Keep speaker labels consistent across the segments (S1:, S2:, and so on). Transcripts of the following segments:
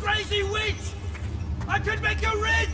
S1: crazy witch! I could make you rich!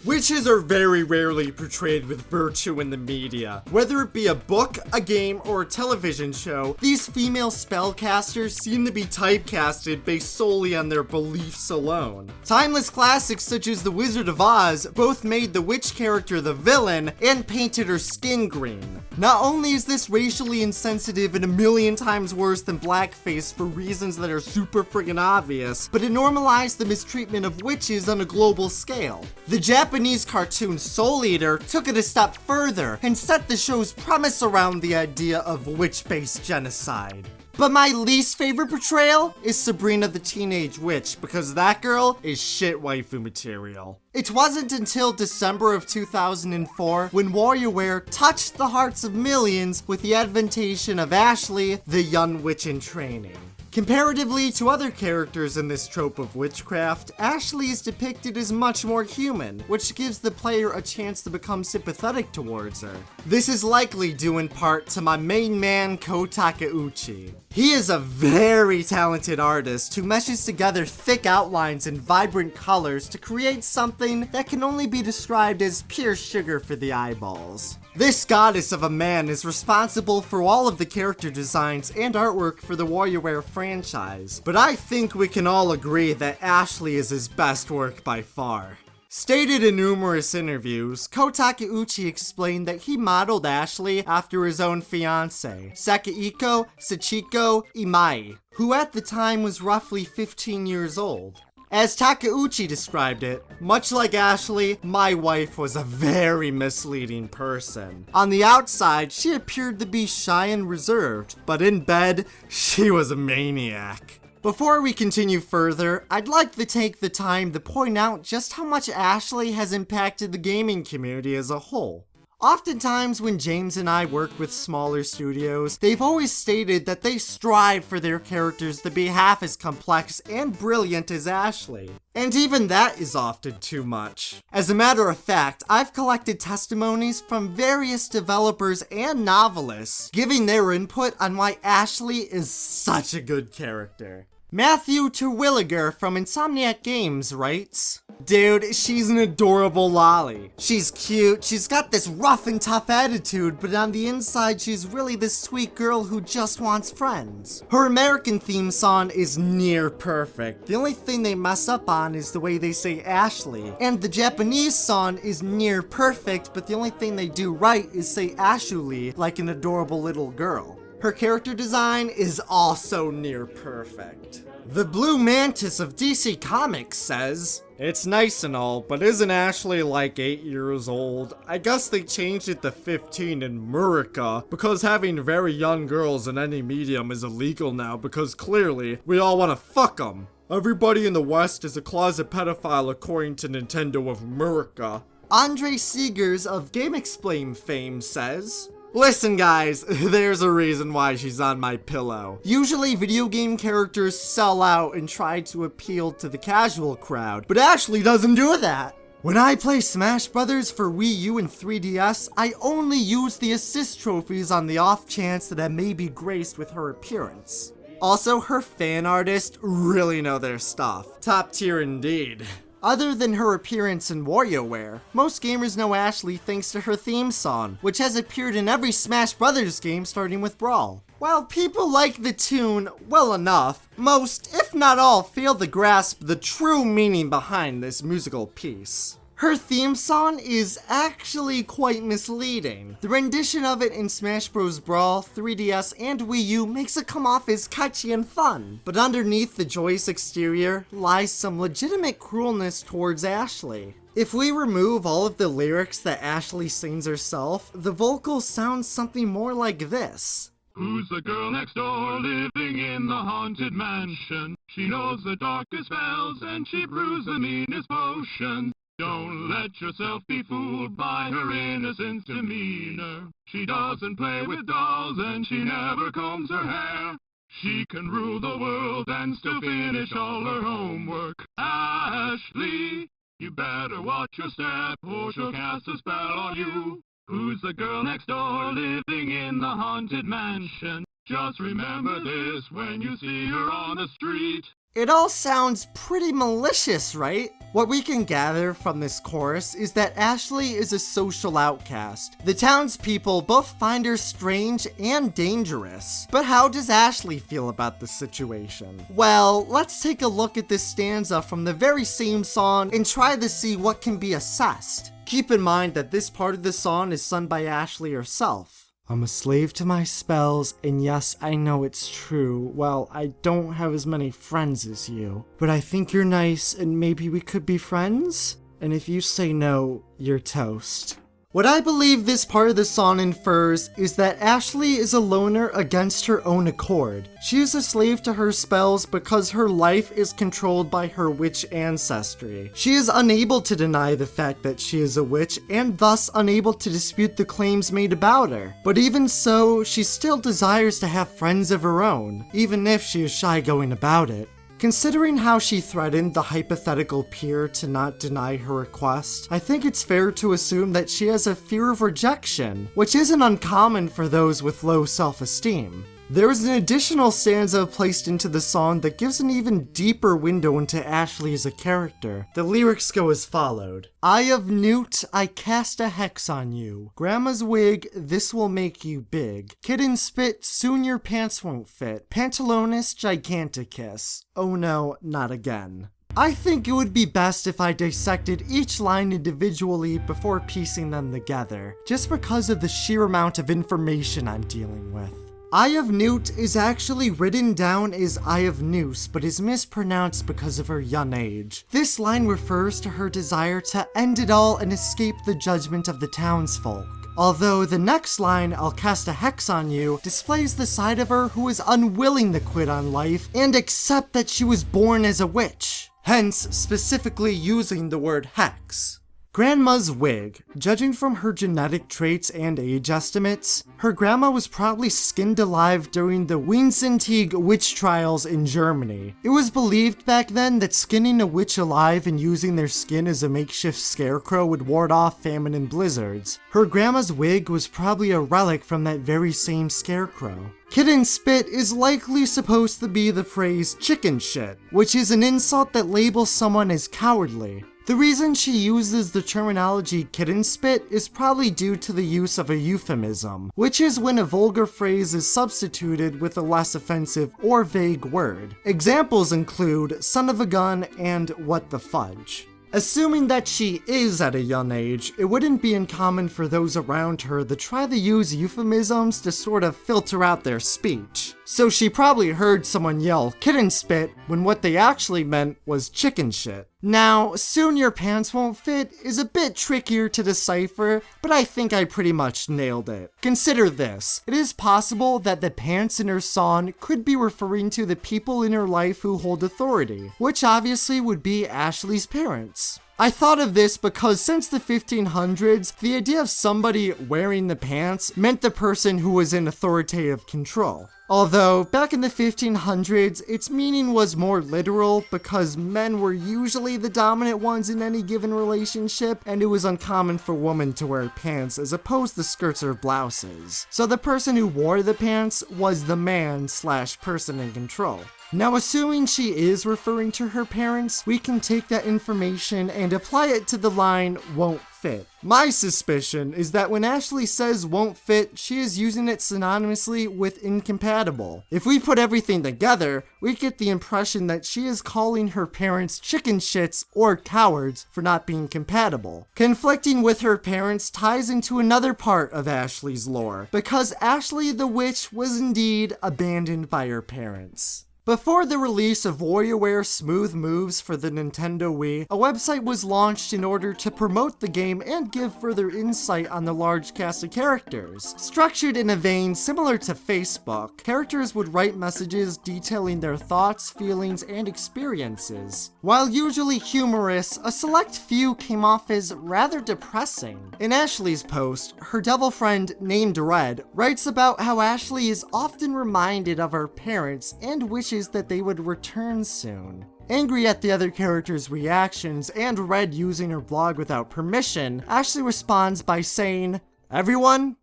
S2: Witches are very rarely portrayed with virtue in the media. Whether it be a book, a game, or a television show, these female spellcasters seem to be typecasted based solely on their beliefs alone. Timeless classics such as The Wizard of Oz both made the witch character the villain and painted her skin green. Not only is this racially insensitive and a million times worse than blackface for reasons that are super friggin' obvious, but it normalized the mistreatment of witches on a global scale. The Japanese cartoon Soul Eater took it a step further and set the show's premise around the idea of witch-based genocide. But my least favorite portrayal is Sabrina the Teenage Witch, because that girl is shit waifu material. It wasn't until December of 2004 when WarioWare touched the hearts of millions with the adventation of Ashley, the young witch in training. Comparatively to other characters in this trope of witchcraft, Ashley is depicted as much more human, which gives the player a chance to become sympathetic towards her. This is likely due in part to my main man, Ko Takeuchi. He is a very talented artist who meshes together thick outlines and vibrant colors to create something that can only be described as pure sugar for the eyeballs. This goddess of a man is responsible for all of the character designs and artwork for the WarioWare franchise, but I think we can all agree that Ashley is his best work by far. Stated in numerous interviews, Ko Takeuchi explained that he modeled Ashley after his own fiancée, Sakihiko Sachiko Imai, who at the time was roughly 15 years old. As Takeuchi described it, much like Ashley, my wife was a very misleading person. On the outside, she appeared to be shy and reserved, but in bed, she was a maniac. Before we continue further, I'd like to take the time to point out just how much Ashley has impacted the gaming community as a whole. Oftentimes when James and I work with smaller studios, they've always stated that they strive for their characters to be half as complex and brilliant as Ashley. And even that is often too much. As a matter of fact, I've collected testimonies from various developers and novelists, giving their input on why Ashley is such a good character. Matthew Terwilliger from Insomniac Games writes, "Dude, she's an adorable lolly. She's cute, she's got this rough and tough attitude, but on the inside she's really this sweet girl who just wants friends. Her American theme song is near perfect. The only thing they mess up on is the way they say Ashley. And the Japanese song is near perfect, but the only thing they do right is say Ashuli like an adorable little girl. Her character design is also near perfect." The Blue Mantis of DC Comics says, "It's nice and all, but isn't Ashley like 8 years old? I guess they changed it to 15 in Murica because having very young girls in any medium is illegal now because clearly we all want to fuck them. Everybody in the West is a closet pedophile according to Nintendo of Murica." Andre Seegers of GameXplain fame says, "Listen guys, there's a reason why she's on my pillow. Usually video game characters sell out and try to appeal to the casual crowd, but Ashley doesn't do that. When I play Smash Brothers for Wii U and 3DS, I only use the assist trophies on the off chance that I may be graced with her appearance. Also, her fan artists really know their stuff. Top tier indeed." Other than her appearance in WarioWare, most gamers know Ashley thanks to her theme song, which has appeared in every Smash Brothers game starting with Brawl. While people like the tune well enough, most, if not all, fail to grasp the true meaning behind this musical piece. Her theme song is actually quite misleading. The rendition of it in Smash Bros. Brawl, 3DS, and Wii U makes it come off as catchy and fun, but underneath the joyous exterior lies some legitimate cruelness towards Ashley. If we remove all of the lyrics that Ashley sings herself, the vocals sound something more like this.
S3: "Who's the girl next door living in the haunted mansion? She knows the darkest spells and she brews the meanest potion. Don't let yourself be fooled by her innocent demeanor. She doesn't play with dolls and she never combs her hair. She can rule the world and still finish all her homework. Ashley, you better watch your step or she'll cast a spell on you. Who's the girl next door living in the haunted mansion? Just remember this when you see her on the street.
S2: It all sounds pretty malicious, right? What we can gather from this chorus is that Ashley is a social outcast. The townspeople both find her strange and dangerous. But how does Ashley feel about the situation? Well, let's take a look at this stanza from the very same song and try to see what can be assessed. Keep in mind that this part of the song is sung by Ashley herself. I'm a slave to my spells, and yes, I know it's true. Well, I don't have as many friends as you. But I think you're nice, and maybe we could be friends? And if you say no, you're toast. What I believe this part of the song infers is that Ashley is a loner against her own accord. She is a slave to her spells because her life is controlled by her witch ancestry. She is unable to deny the fact that she is a witch and thus unable to dispute the claims made about her. But even so, she still desires to have friends of her own, even if she is shy going about it. Considering how she threatened the hypothetical peer to not deny her request, I think it's fair to assume that she has a fear of rejection, which isn't uncommon for those with low self-esteem. There is an additional stanza placed into the song that gives an even deeper window into Ashley as a character. The lyrics go as followed. Eye of newt, I cast a hex on you. Grandma's wig, this will make you big. Kitten spit, soon your pants won't fit. Pantalonus giganticus. Oh no, not again. I think it would be best if I dissected each line individually before piecing them together, just because of the sheer amount of information I'm dealing with. Eye of Newt is actually written down as Eye of Noose, but is mispronounced because of her young age. This line refers to her desire to end it all and escape the judgment of the townsfolk. Although the next line, I'll cast a hex on you, displays the side of her who is unwilling to quit on life and accept that she was born as a witch, hence specifically using the word hex. Grandma's wig. Judging from her genetic traits and age estimates, her grandma was probably skinned alive during the Weinzentig witch trials in Germany. It was believed back then that skinning a witch alive and using their skin as a makeshift scarecrow would ward off famine and blizzards. Her grandma's wig was probably a relic from that very same scarecrow. Kitten spit is likely supposed to be the phrase chicken shit, which is an insult that labels someone as cowardly. The reason she uses the terminology kitten spit is probably due to the use of a euphemism, which is when a vulgar phrase is substituted with a less offensive or vague word. Examples include son of a gun and what the fudge. Assuming that she is at a young age, it wouldn't be uncommon for those around her to try to use euphemisms to sort of filter out their speech. So she probably heard someone yell kitten spit when what they actually meant was chicken shit. Now, soon your pants won't fit is a bit trickier to decipher, but I think I pretty much nailed it. Consider this. It is possible that the pants in her song could be referring to the people in her life who hold authority, which obviously would be Ashley's parents. I thought of this because since the 1500s, the idea of somebody wearing the pants meant the person who was in authoritative control. Although, back in the 1500s, its meaning was more literal because men were usually the dominant ones in any given relationship, and it was uncommon for women to wear pants as opposed to skirts or blouses. So the person who wore the pants was the man/person in control. Now, assuming she is referring to her parents, we can take that information and apply it to the line won't fit. My suspicion is that when Ashley says won't fit, she is using it synonymously with incompatible. If we put everything together, we get the impression that she is calling her parents chicken shits or cowards for not being compatible. Conflicting with her parents ties into another part of Ashley's lore, because Ashley the witch was indeed abandoned by her parents. Before the release of WarioWare Smooth Moves for the Nintendo Wii, a website was launched in order to promote the game and give further insight on the large cast of characters. Structured in a vein similar to Facebook, characters would write messages detailing their thoughts, feelings, and experiences. While usually humorous, a select few came off as rather depressing. In Ashley's post, her devil friend named Red writes about how Ashley is often reminded of her parents and wishes that they would return soon. Angry at the other characters' reactions and Red using her blog without permission, Ashley responds by saying, "Everyone,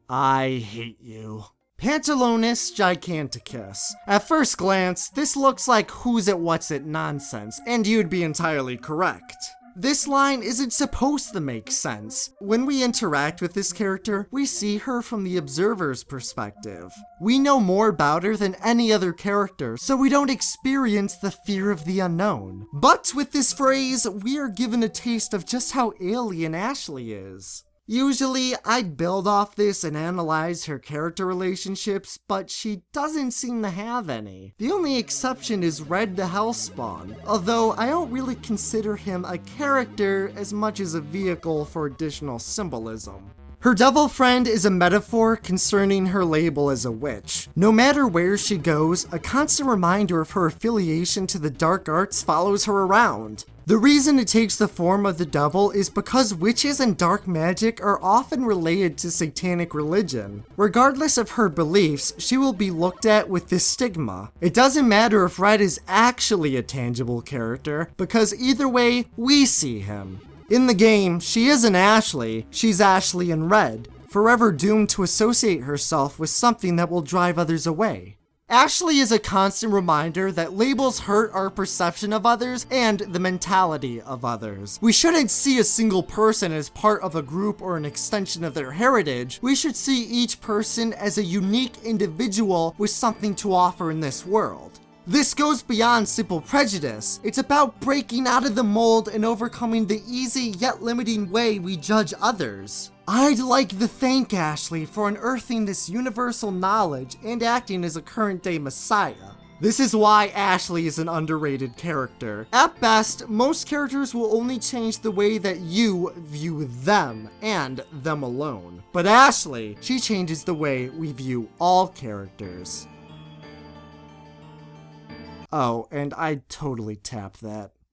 S2: I hate you." Pantalonis giganticus. At first glance, this looks like who's it what's it nonsense, and you'd be entirely correct. This line isn't supposed to make sense. When we interact with this character, we see her from the observer's perspective. We know more about her than any other character, so we don't experience the fear of the unknown. But with this phrase, we are given a taste of just how alien Ashley is. Usually, I'd build off this and analyze her character relationships, but she doesn't seem to have any. The only exception is Red the Hellspawn, although I don't really consider him a character as much as a vehicle for additional symbolism. Her devil friend is a metaphor concerning her label as a witch. No matter where she goes, a constant reminder of her affiliation to the dark arts follows her around. The reason it takes the form of the devil is because witches and dark magic are often related to satanic religion. Regardless of her beliefs, she will be looked at with this stigma. It doesn't matter if Red is actually a tangible character, because either way, we see him. In the game, she isn't Ashley, she's Ashley in Red, forever doomed to associate herself with something that will drive others away. Ashley is a constant reminder that labels hurt our perception of others and the mentality of others. We shouldn't see a single person as part of a group or an extension of their heritage. We should see each person as a unique individual with something to offer in this world. This goes beyond simple prejudice. It's about breaking out of the mold and overcoming the easy yet limiting way we judge others. I'd like to thank Ashley for unearthing this universal knowledge and acting as a current-day messiah. This is why Ashley is an underrated character. At best, most characters will only change the way that you view them, and them alone. But Ashley, she changes the way we view all characters. Oh, and I totally tapped that.